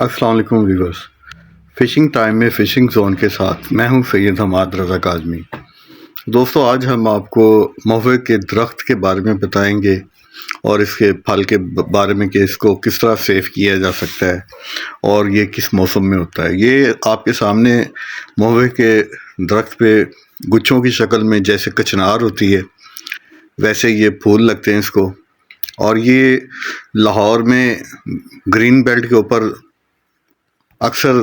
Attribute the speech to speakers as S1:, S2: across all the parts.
S1: السلام علیکم viewers, fishing time میں فشنگ زون کے ساتھ میں ہوں سید حماد رضا کاظمی۔ دوستو، آج ہم آپ کو مہوے کے درخت کے بارے میں بتائیں گے اور اس کے پھل کے بارے میں کہ اس کو کس طرح سیو کیا جا سکتا ہے اور یہ کس موسم میں ہوتا ہے۔ یہ آپ کے سامنے مہوے کے درخت پہ گچھوں کی شکل میں جیسے کچنار ہوتی ہے ویسے یہ پھول لگتے ہیں اس کو، اور یہ لاہور میں گرین بیلٹ کے اوپر اکثر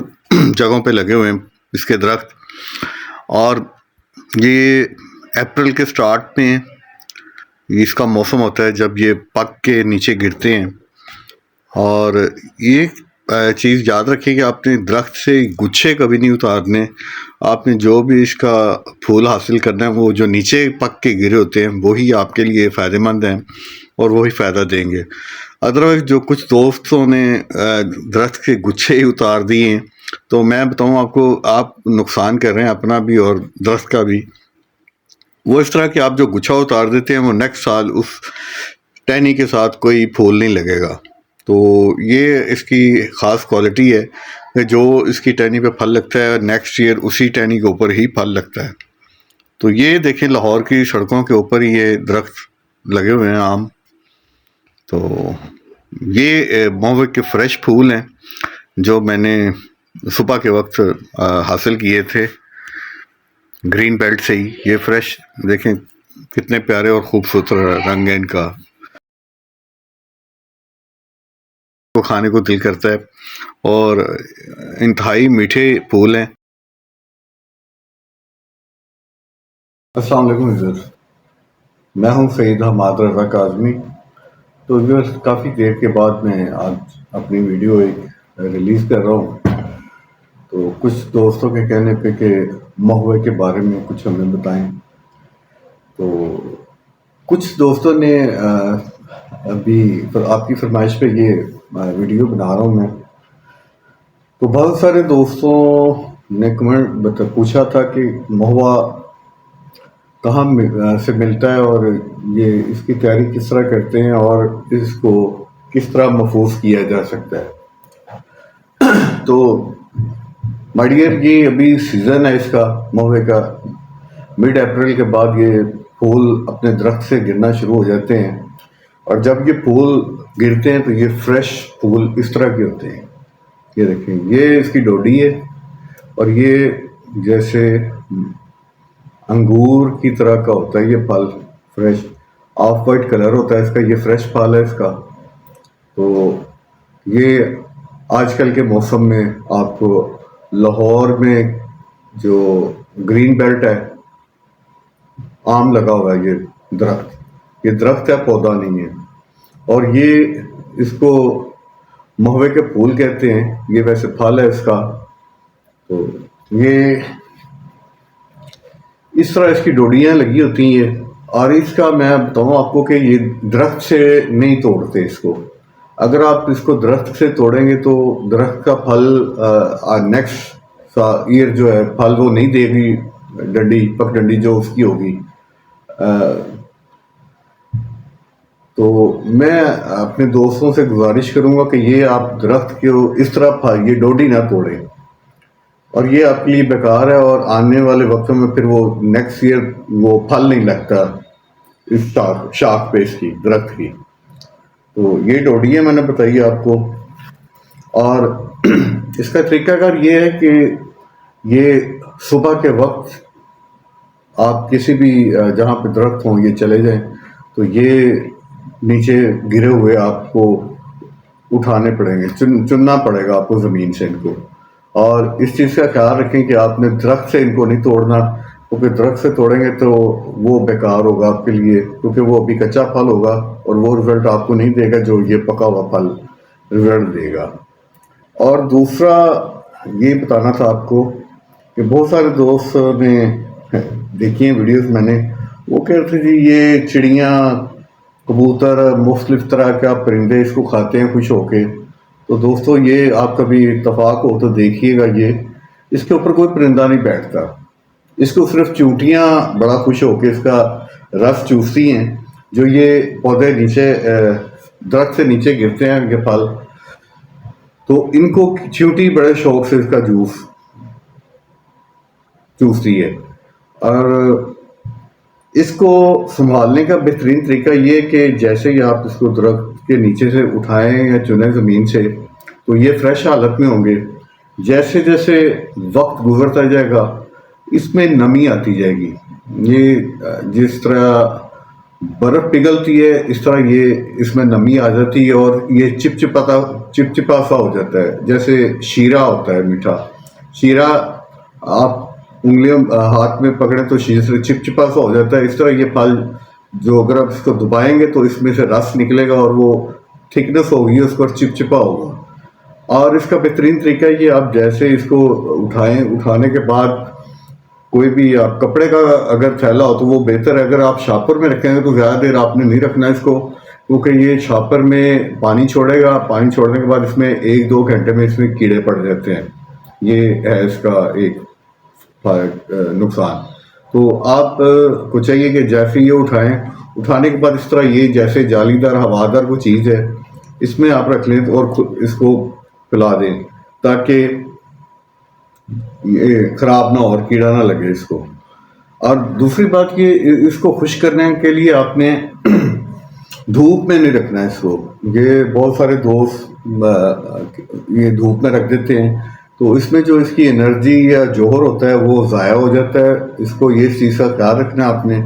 S1: جگہوں پہ لگے ہوئے ہیں اس کے درخت، اور یہ اپریل کے سٹارٹ میں اس کا موسم ہوتا ہے جب یہ پک کے نیچے گرتے ہیں۔ اور یہ چیز یاد رکھیں کہ آپ نے درخت سے گچھے کبھی نہیں اتارنے، آپ نے جو بھی اس کا پھول حاصل کرنا ہے وہ جو نیچے پک کے گرے ہوتے ہیں وہی آپ کے لیے فائدہ مند ہیں اور وہی فائدہ دیں گے۔ ادروائز جو کچھ دوستوں نے درخت کے گچھے ہی اتار دیے ہیں تو میں بتاؤں آپ کو، آپ نقصان کر رہے ہیں اپنا بھی اور درخت کا بھی۔ وہ اس طرح کہ آپ جو گچھا اتار دیتے ہیں وہ نیکسٹ سال اس ٹہنی کے ساتھ کوئی پھول نہیں لگے گا۔ تو یہ اس کی خاص کوالٹی ہے کہ جو اس کی ٹہنی پہ پھل لگتا ہے نیکسٹ ایئر اسی ٹہنی کے اوپر ہی پھل لگتا ہے۔ تو یہ دیکھیں لاہور کی سڑکوں کے اوپر ہی یہ درخت لگے ہوئے ہیں عام۔ تو یہ مہوے کے فریش پھول ہیں جو میں نے صبح کے وقت حاصل کیے تھے گرین بیلٹ سے ہی۔ یہ فریش دیکھیں کتنے پیارے اور خوبصورت رنگ ہے ان کا، کو کھانے کو دل کرتا ہے اور انتہائی میٹھے پھول ہیں۔ السلام علیکم ویورز، میں ہوں سید حماد رضا کاظمی۔ تو ویورز، کافی دیر کے بعد میں آج اپنی ویڈیو ایک ریلیز کر رہا ہوں۔ تو کچھ دوستوں کے کہنے پہ کہ مہوے کے بارے میں کچھ ہمیں بتائیں، تو کچھ دوستوں نے ابھی آپ کی فرمائش پہ یہ ویڈیو بنا رہا ہوں میں۔ تو بہت سارے دوستوں نے کمنٹ پوچھا تھا کہ مہوا کہاں سے ملتا ہے اور یہ اس کی تیاری کس طرح کرتے ہیں اور اس کو کس طرح محفوظ کیا جا سکتا ہے۔ تو مائی ڈیئر، یہ ابھی سیزن ہے اس کا مہوے کا۔ مڈ اپریل کے بعد یہ پھول اپنے درخت سے گرنا شروع ہو جاتے ہیں، اور جب یہ پھول گرتے ہیں تو یہ فریش پھول اس طرح کے ہوتے ہیں۔ یہ دیکھیں، یہ اس کی ڈوڈی ہے اور یہ جیسے انگور کی طرح کا ہوتا ہے یہ پھل، فریش آف وائٹ کلر ہوتا ہے اس کا، یہ فریش پھل ہے اس کا۔ تو یہ آج کل کے موسم میں آپ کو لاہور میں جو گرین بیلٹ ہے عام لگا ہوا ہے یہ درخت ہے، پودا نہیں ہے۔ اور یہ اس کو مہوے کے پھول کہتے ہیں، یہ ویسے پھل ہے اس کا۔ تو یہ اس طرح اس کی ڈوڈیاں لگی ہوتی ہیں، اور اس کا میں بتاؤں آپ کو کہ یہ درخت سے نہیں توڑتے اس کو۔ اگر آپ اس کو درخت سے توڑیں گے تو درخت کا پھل نیکسٹ ایئر جو ہے پھل وہ نہیں دے گی، ڈنڈی پک ڈنڈی جو اس کی ہوگی۔ تو میں اپنے دوستوں سے گزارش کروں گا کہ یہ آپ درخت کو اس طرح یہ ڈوڈی نہ توڑیں، اور یہ آپ کے لیے بیکار ہے، اور آنے والے وقتوں میں پھر وہ نیکسٹ ایئر وہ پھل نہیں لگتا اس شاخ پہ اس کی درخت کی۔ تو یہ ڈوڈیاں میں نے بتائی آپ کو۔ اور اس کا طریقہ کار یہ ہے کہ یہ صبح کے وقت آپ کسی بھی جہاں پہ درخت ہوں یہ چلے جائیں تو یہ نیچے گرے ہوئے آپ کو اٹھانے پڑیں گے، چننا پڑے گا آپ کو زمین سے ان کو۔ اور اس چیز کا خیال رکھیں کہ آپ نے درخت سے ان کو نہیں توڑنا، کیونکہ درخت سے توڑیں گے تو وہ بیکار ہوگا آپ کے لیے، کیونکہ وہ ابھی کچا پھل ہوگا اور وہ رزلٹ آپ کو نہیں دے گا جو یہ پکا ہوا پھل رزلٹ دے گا۔ اور دوسرا یہ بتانا تھا آپ کو کہ بہت سارے دوست نے دیکھی ہیں ویڈیوز میں نے، وہ کہتے تھے یہ چڑیاں کبوتر مختلف طرح کا پرندے اس کو کھاتے ہیں خوش ہو کے۔ تو دوستو، یہ آپ کا بھی اتفاق ہو تو دیکھیے گا، یہ اس کے اوپر کوئی پرندہ نہیں بیٹھتا، اس کو صرف چونٹیاں بڑا خوش ہو کے اس کا رس چوستی ہیں، جو یہ پودے نیچے درخت سے نیچے گرتے ہیں یہ پھل۔ تو ان کو چیونٹی بڑے شوق سے اس کا جوس چوستی ہے. اور اس کو سنبھالنے کا بہترین طریقہ یہ کہ جیسے ہی آپ اس کو درخت کے نیچے سے اٹھائیں یا چنیں زمین سے تو یہ فریش حالت میں ہوں گے. جیسے جیسے وقت گزرتا جائے گا اس میں نمی آتی جائے گی. یہ جس طرح برف پگھلتی ہے اس طرح یہ اس میں نمی آ جاتی ہے اور یہ چپچپا سا ہو جاتا ہے. جیسے شیرہ ہوتا ہے میٹھا شیرہ، آپ انگلیوں ہاتھ میں پکڑیں تو شیرے سے چپچپا سا ہو جاتا ہے. اس طرح یہ پھل جو اگر آپ اس کو دبائیں گے تو اس میں سے رس نکلے گا اور وہ تھکنس ہوگی اس پر چپچپا ہوگا. اور اس کا بہترین طریقہ یہ آپ جیسے اس کو اٹھانے کے بعد کوئی بھی آپ کپڑے کا اگر تھیلا ہو تو وہ بہتر ہے. اگر آپ شاپر میں رکھیں گے تو زیادہ دیر آپ نے نہیں رکھنا اس کو، کیونکہ یہ شاپر میں پانی چھوڑے گا. پانی چھوڑنے کے بعد اس میں 1-2 گھنٹے میں اس میں کیڑے پڑ جاتے ہیں. یہ ہے اس کا ایک نقصان. تو آپ کو چاہیے کہ جیسے یہ اٹھانے کے بعد اس طرح یہ جیسے جالی دار ہوادار کوئی چیز ہے اس میں آپ رکھ لیں اور اس کو پھیلا دیں تاکہ یہ خراب نہ ہو اور کیڑا نہ لگے اس کو. اور دوسری بات یہ اس کو خشک کرنے کے لیے آپ نے دھوپ میں نہیں رکھنا ہے اس کو. یہ بہت سارے دوست یہ دھوپ میں رکھ دیتے ہیں تو اس میں جو اس کی انرجی یا جوہر ہوتا ہے وہ ضائع ہو جاتا ہے. اس کو یہ چیز کا خیال رکھنا ہے آپ نے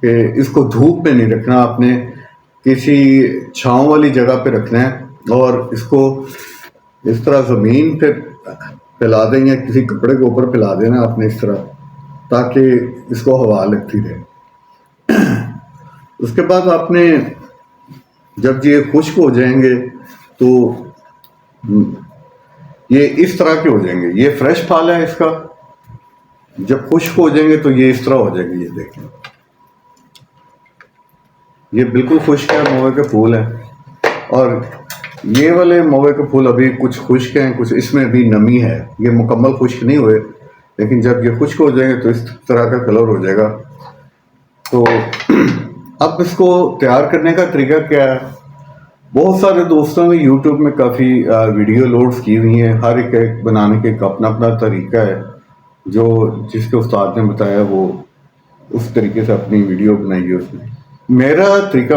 S1: کہ اس کو دھوپ میں نہیں رکھنا، آپ نے کسی چھاؤں والی جگہ پہ رکھنا ہے اور اس کو اس طرح زمین پہ پھیلا دیں یا کسی کپڑے کے اوپر پھیلا دینا آپ نے اس طرح، تاکہ اس کو ہوا لگتی رہے. اس کے بعد آپ نے جب یہ خشک ہو جائیں گے تو یہ اس طرح کے ہو جائیں گے. یہ فریش پھل ہے اس کا. جب خشک ہو جائیں گے تو یہ اس طرح ہو جائے گی. یہ دیکھیں یہ بالکل خشک ہے، موے کے پھول ہیں. اور یہ والے موے کے پھول ابھی کچھ خشک ہیں، کچھ اس میں بھی نمی ہے. یہ مکمل خشک نہیں ہوئے، لیکن جب یہ خشک ہو جائیں گے تو اس طرح کا کلر ہو جائے گا. تو اب اس کو تیار کرنے کا طریقہ کیا ہے؟ بہت سارے دوستوں نے یوٹیوب میں کافی ویڈیو لوڈز کی ہوئی ہیں. ہر ایک بنانے کے اپنا اپنا طریقہ ہے. جو جس کے استاد نے بتایا وہ اس طریقے سے اپنی ویڈیو بنائی ہے. اس میں میرا طریقہ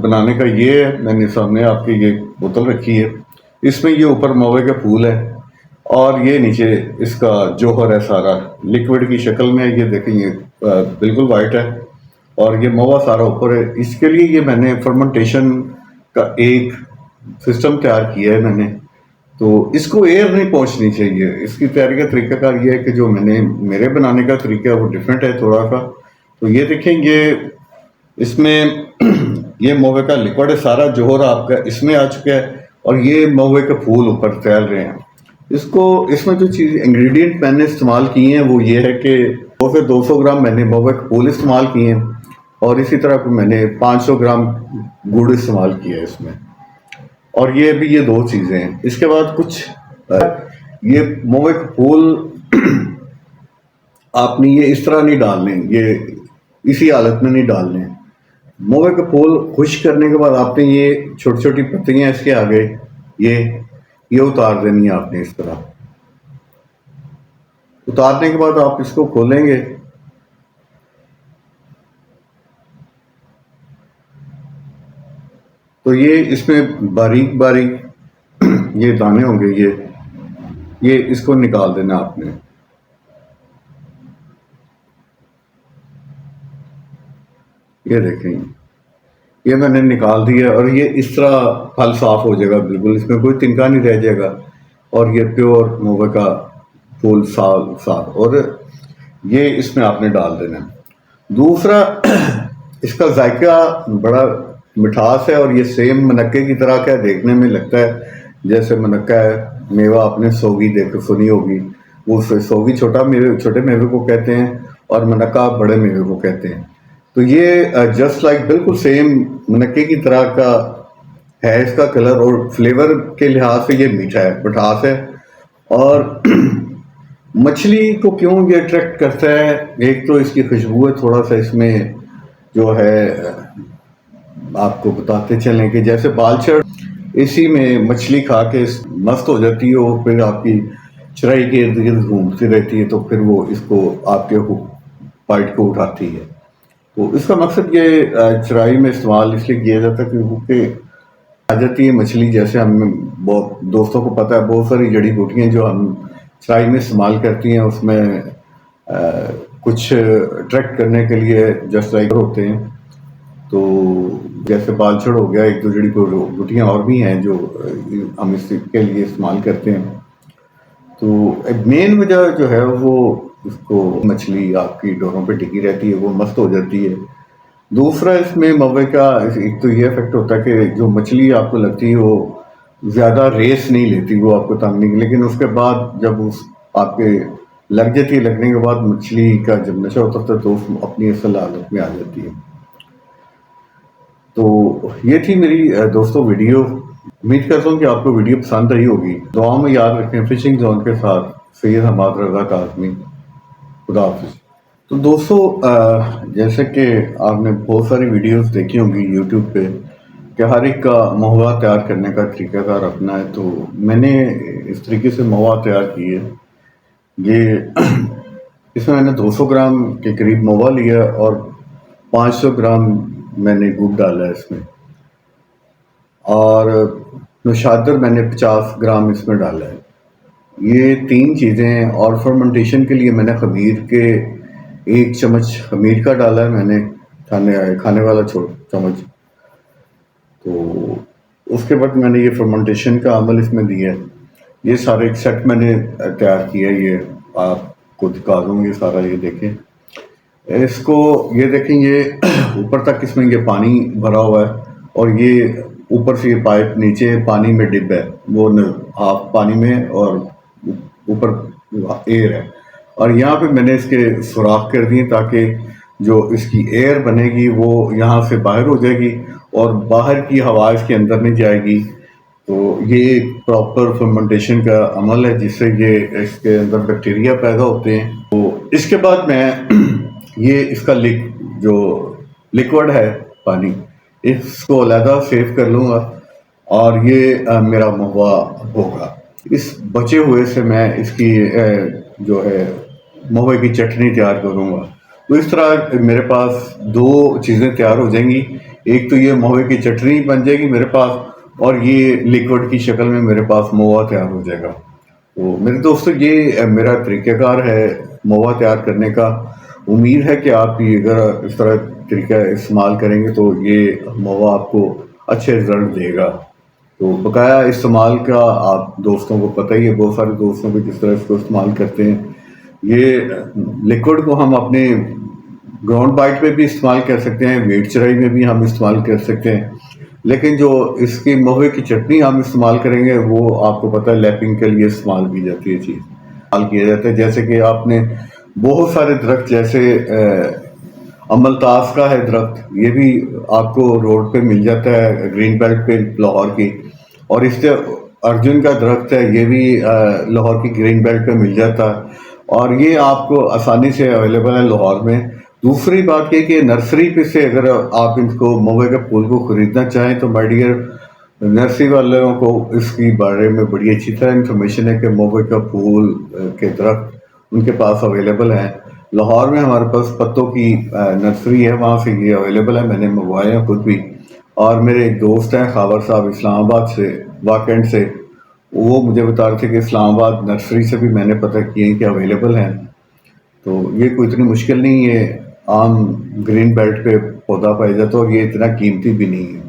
S1: بنانے کا یہ ہے، میں نے سامنے آپ کی یہ بوتل رکھی ہے، اس میں یہ اوپر موے کے پھول ہے اور یہ نیچے اس کا جوہر ہے سارا لکوڈ کی شکل میں. یہ دیکھیں یہ بالکل وائٹ ہے اور یہ موہ سارا اوپر ہے. اس کے لیے یہ میں نے فرمنٹیشن کا ایک سسٹم تیار کیا ہے میں نے. تو اس کو ایئر نہیں پہنچنی چاہیے. اس کی تیاری کا طریقہ کار یہ ہے کہ جو میرے بنانے کا طریقہ ہے وہ ڈفرینٹ ہے تھوڑا سا. تو یہ دیکھیں یہ اس میں یہ موے کا لکوڈ ہے سارا، جوہر آپ کا اس میں آ چکا ہے اور یہ موے کے پھول اوپر تیار رہے ہیں. اس میں جو چیز انگریڈینٹ میں نے استعمال کی ہیں وہ یہ ہے کہ 200 گرام میں نے موے کے پھول استعمال کیے ہیں اور اسی طرح میں نے 500 گرام گڑ استعمال کیا ہے اس میں. اور یہ بھی یہ 2 چیزیں ہیں. اس کے بعد کچھ یہ موے کے پھول آپ نے یہ اس طرح نہیں ڈالنے، یہ اسی حالت میں نہیں ڈالنے. موے کے پھول خشک کرنے کے بعد آپ نے یہ چھوٹی چھوٹی پتیاں اس کے آگے یہ اتار دینی ہے. آپ نے اس طرح اتارنے کے بعد آپ اس کو کھولیں گے تو یہ اس میں باریک باریک یہ دانے ہوں گے. یہ اس کو نکال دینا آپ نے. یہ دیکھیں یہ میں نے نکال دیا اور یہ اس طرح پھل صاف ہو جائے گا بالکل. اس میں کوئی تنکا نہیں رہ جائے گا اور یہ پیور موے کا پھول صاف اور یہ اس میں آپ نے ڈال دینا. دوسرا اس کا ذائقہ بڑا مٹھاس ہے اور یہ سیم منقے کی طرح کا دیکھنے میں لگتا ہے جیسے منقہ ہے. میوہ آپ نے سوگی سنی ہوگی. وہ سوگی چھوٹے میوے کو کہتے ہیں اور منقہ بڑے میوے کو کہتے ہیں. تو یہ جسٹ لائک بالکل سیم منقے کی طرح کا ہے اس کا کلر اور فلیور کے لحاظ سے یہ میٹھا ہے، مٹھاس ہے. اور مچھلی کو کیوں یہ اٹریکٹ کرتا ہے؟ ایک تو اس کی خوشبو ہے تھوڑا سا اس میں جو ہے آپ کو بتاتے چلیں کہ جیسے بالچڑ اسی میں مچھلی کھا کے مست ہو جاتی ہے اور پھر آپ کی چرائی کے ارد گرد گھومتی رہتی ہے، تو پھر وہ اس کو آپ کے پائٹ کو اٹھاتی ہے۔ تو اس کا مقصد یہ چرائی میں استعمال اس لیے کیا جاتا ہے کیونکہ آ جاتی ہے مچھلی، جیسے ہم بہت دوستوں کو پتہ ہے بہت ساری جڑی بوٹیاں جو ہم چرائی میں استعمال کرتی ہیں، اس میں کچھ اٹریکٹ کرنے کے لیے جسٹ لائک ہوتے ہیں، تو جیسے بالچڑ ہو گیا، ایک دو جڑی بوٹیاں اور بھی ہیں جو ہم اس کے لیے استعمال کرتے ہیں۔ تو مین وجہ جو ہے وہ اس کو مچھلی آپ کی ڈوروں پہ ٹکی رہتی ہے، وہ مست ہو جاتی ہے۔ دوسرا اس میں موے کا ایک تو یہ افیکٹ ہوتا ہے کہ جو مچھلی آپ کو لگتی ہے وہ زیادہ ریس نہیں لیتی، وہ آپ کو تنگ نہیں، لیکن اس کے بعد جب آپ کے لگ جاتی ہے، لگنے کے بعد مچھلی کا جب نشہ اترتا ہے تو اس اپنی اصل حالت میں آ جاتی ہے۔ تو یہ تھی میری دوستوں ویڈیو، امید کرتا ہوں کہ آپ کو ویڈیو پسند آئی ہوگی۔ دعا میں یاد رکھیں، فشنگ زون کے ساتھ سید حماد رضا کاظمی۔ خدا حافظ۔ تو دوستو جیسے کہ آپ نے بہت ساری ویڈیوز دیکھی ہوں گی یوٹیوب پہ کہ ہر ایک کا مہوا تیار کرنے کا طریقہ کار اپنا ہے، تو میں نے اس طریقے سے مہوا تیار کی ہے۔ یہ اس میں نے 200 گرام کے قریب مہوا لیا اور 500 گرام میں نے گڑ ڈالا ہے اس میں، اور نوشادر میں نے 50 گرام اس میں ڈالا ہے۔ یہ 3 چیزیں ہیں، اور فرمنٹیشن کے لیے میں نے خمیر کے 1 چمچ خمیر کا ڈالا ہے، میں نے کھانے والا چمچ۔ تو اس کے بعد میں نے یہ فرمنٹیشن کا عمل اس میں دیا ہے۔ یہ سارے ایک سیٹ میں نے تیار کیا ہے، یہ آپ کو دکھا دوں گی سارا، یہ دیکھیں اس کو، یہ دیکھیں یہ اوپر تک اس میں یہ پانی بھرا ہوا ہے، اور یہ اوپر سے یہ پائپ نیچے پانی میں ڈب ہے، وہ ہاف پانی میں اور اوپر ایئر ہے، اور یہاں پہ میں نے اس کے سوراخ کر دیے تاکہ جو اس کی ایئر بنے گی وہ یہاں سے باہر ہو جائے گی اور باہر کی ہوا اس کے اندر نہیں جائے گی۔ تو یہ ایک پراپر فرمنٹیشن کا عمل ہے جس سے یہ اس کے اندر بیکٹیریا پیدا ہوتے ہیں۔ تو اس کے بعد میں یہ اس کا جو لیکوڈ ہے پانی، اس کو علیحدہ سیو کر لوں گا، اور یہ میرا مہوا ہوگا۔ اس بچے ہوئے سے میں اس کی جو ہے مہوے کی چٹنی تیار کروں گا۔ تو اس طرح میرے پاس 2 چیزیں تیار ہو جائیں گی، ایک تو یہ مہوے کی چٹنی بن جائے گی میرے پاس، اور یہ لیکوڈ کی شکل میں میرے پاس مہوا تیار ہو جائے گا۔ تو میرے دوستو یہ میرا طریقہ کار ہے مہوا تیار کرنے کا۔ امید ہے کہ آپ بھی اگر اس طرح طریقہ استعمال کریں گے تو یہ مہوا آپ کو اچھے رزلٹ دے گا۔ تو بقایا استعمال کا آپ دوستوں کو پتہ ہی ہے، بہت سارے دوستوں کو کس طرح اس کو استعمال کرتے ہیں۔ یہ لیکوڈ کو ہم اپنے گراؤنڈ بائٹ میں بھی استعمال کر سکتے ہیں، ویٹ چرائی میں بھی ہم استعمال کر سکتے ہیں، لیکن جو اس کی مہوے کی چٹنی ہم استعمال کریں گے وہ آپ کو پتہ ہے لیپنگ کے لیے استعمال کی جاتی ہے، چیز استعمال کیا جاتا ہے۔ جیسے کہ آپ نے بہت سارے درخت، جیسے املتاس کا ہے درخت، یہ بھی آپ کو روڈ پہ مل جاتا ہے گرین بیلٹ پہ لاہور کی، اور اس سے ارجن کا درخت ہے، یہ بھی لاہور کی گرین بیلٹ پہ مل جاتا ہے، اور یہ آپ کو آسانی سے اویلیبل ہے لاہور میں۔ دوسری بات یہ کہ نرسری پہ سے اگر آپ ان کو مہوے کے پھول کو خریدنا چاہیں تو مائی ڈیئر نرسری والوں کو اس کی بارے میں بڑی اچھی طرح انفارمیشن ہے کہ مہوے کا پھول کے درخت ان کے پاس اویلیبل ہیں۔ لاہور میں ہمارے پاس پتوں کی نرسری ہے، وہاں سے یہ اویلیبل ہے، میں نے منگوایا ہے خود بھی، اور میرے ایک دوست ہیں خاور صاحب اسلام آباد سے، واکنڈ سے، وہ مجھے بتا رہے تھے کہ اسلام آباد نرسری سے بھی میں نے پتہ کیا کہ اویلیبل ہیں۔ تو یہ کوئی اتنی مشکل نہیں ہے، عام گرین بیلٹ پہ پودا پایا جاتا ہے، اور یہ اتنا قیمتی بھی نہیں ہے۔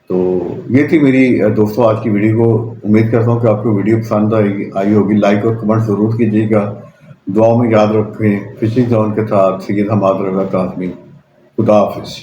S1: تو یہ تھی میری دوستوں آج کی ویڈیو کو، امید کرتا ہوں کہ آپ کو ویڈیو پسند آئی ہوگی، لائک اور کمنٹ ضرور کیجیے گا، دعا میں یاد رکھیں، فشنگ زون کے ساتھ سید حماد رضا کاظمی۔ خدا حافظ۔